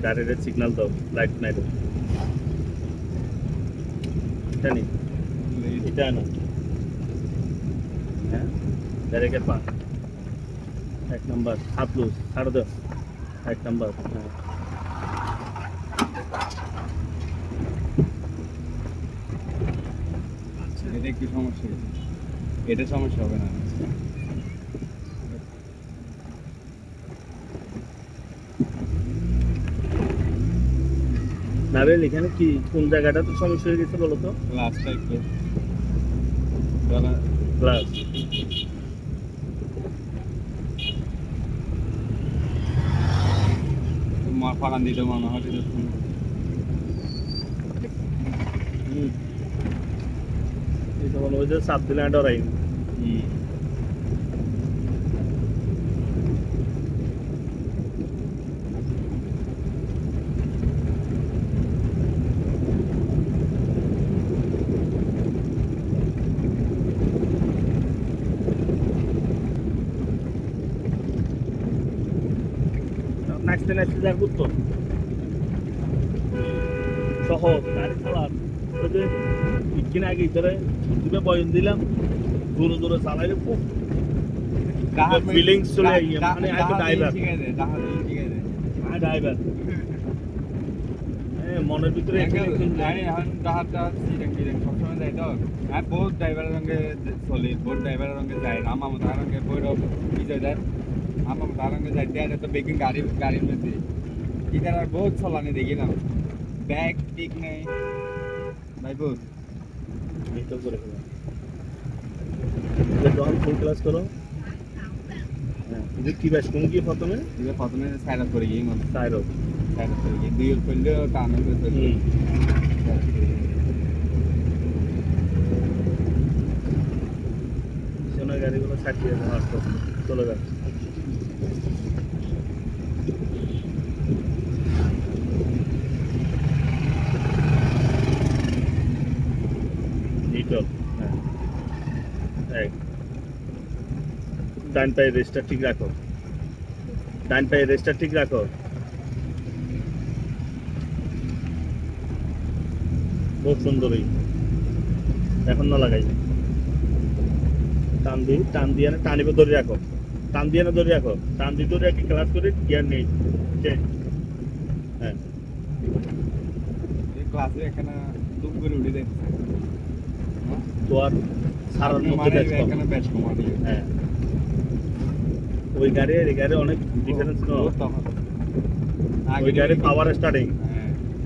গাড়ির সিগন্যাল দাও, লাইট নাই দাও। জানি এটা না, হ্যাঁ ডাইরেক্ট পা 1 নাম্বার হাত লুজ ছাড় দাও 1 নাম্বার। হ্যাঁ এটা একটু সমস্যা হয়েছে, এটা সমস্যা হবে না। নাবেল এখানে কি কোন জায়গাটা তো সমস্যা হয়ে গেছে বলো তো? লাস্টটা একটু ক্লাস ফাড়ান দিতে মনে হয়। এটা মনে হয় যে সাত দিনে ডরাই। নাচতে নাচতে যার করতো সহজ গাড়ি চালার কিনা আগে ধরে তুমি বয়ন দিলাম জোরে জোরে চালাইলে খুব ফিলিংস চলে মানে আমি ড্রাইভার ড্রাইভার মনের ভিতরে সবসময় যাই তো হ্যাঁ, বহুত ড্রাইভারের সঙ্গে চলি, বহুত ড্রাইভারের সঙ্গে যাই, আমার তার সঙ্গে বৈরব বিজয় যায়, আমার তার সঙ্গে যাই দেয় তো বেকিং গাড়ির মধ্যে এখানে আর বহুত চলানি দেখি না, ব্যাগ ঠিক নেই ভাই বহুত করে যখন ফুল ক্লাস করো কি ব্যাস তুমি কি প্রথমে সাইরাত করে গিয়ে সাইরো সাইরাত করে গিয়ে দুই করলে টান সোনা গাড়িগুলো ছাড়িয়ে আসতো চলে যাবে। ডান পায়ের রেস্টটা ঠিক রাখো, ডান পায়ের রেস্টটা ঠিক রাখো। খুব সুন্দরই এখন না লাগাই টান দিয়ে না টানিবে ধরে রাখো, টান দিয়ে না ধরে রাখো, টান দিয়ে ধরে রাখি ক্লাস করে গিয়ার নেই। হ্যাঁ ক্লাসে এখানে দুম করে উঠে যাচ্ছে তো আর সারার মধ্যে হ্যাঁ ওই গাড়ি এই গাড়ি অনেক ডিফারেন্স নো। ওই গাড়ি পাওয়ার স্টার্টিং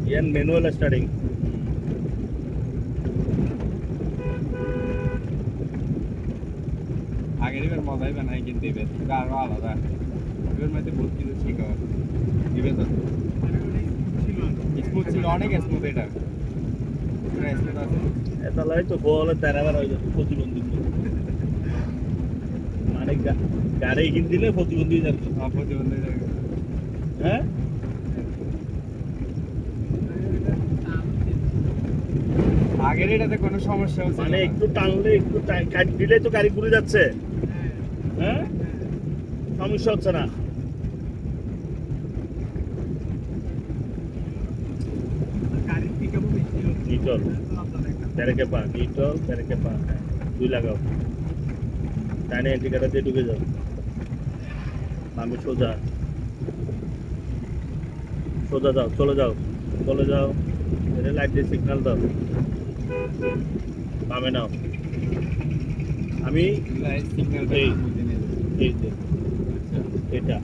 ইয়ান ম্যানুয়াল স্টার্টিং। আগের এবার মজাই বানাই কিন্তু এবার আরো আলাদা, এবার মধ্যে বহুত কিছু শেখা এবার তো স্মুথ ছিল, অনেক স্মুথ এটা এটা লাই তো বলে তেরাবার হয়ে যাচ্ছে প্রতিবন্ধী, মানে গাড়ি কিন দিলে প্রতিবন্ধী হয়ে যাচ্ছে। প্রতিবন্ধী হ্যাঁ আগের এটাতে কোনো সমস্যা হচ্ছে মানে একটু টানলে একটু কাট দিলে তো গাড়ি ঘুরে যাচ্ছে। হ্যাঁ সমস্যা হচ্ছে না। নিটল তেরেকে পা, নিটল তেরেকে পা, দুই লাগাও, ডাইনে ইন্ডিকেটার দিয়ে ঢুকে যাও, আমি সোজা সোজা যাও, চলে যাও চলে যাও, লাইট দিয়ে সিগন্যাল দাও, বামে নাও। আমি সিগন্যাল এই যে এটা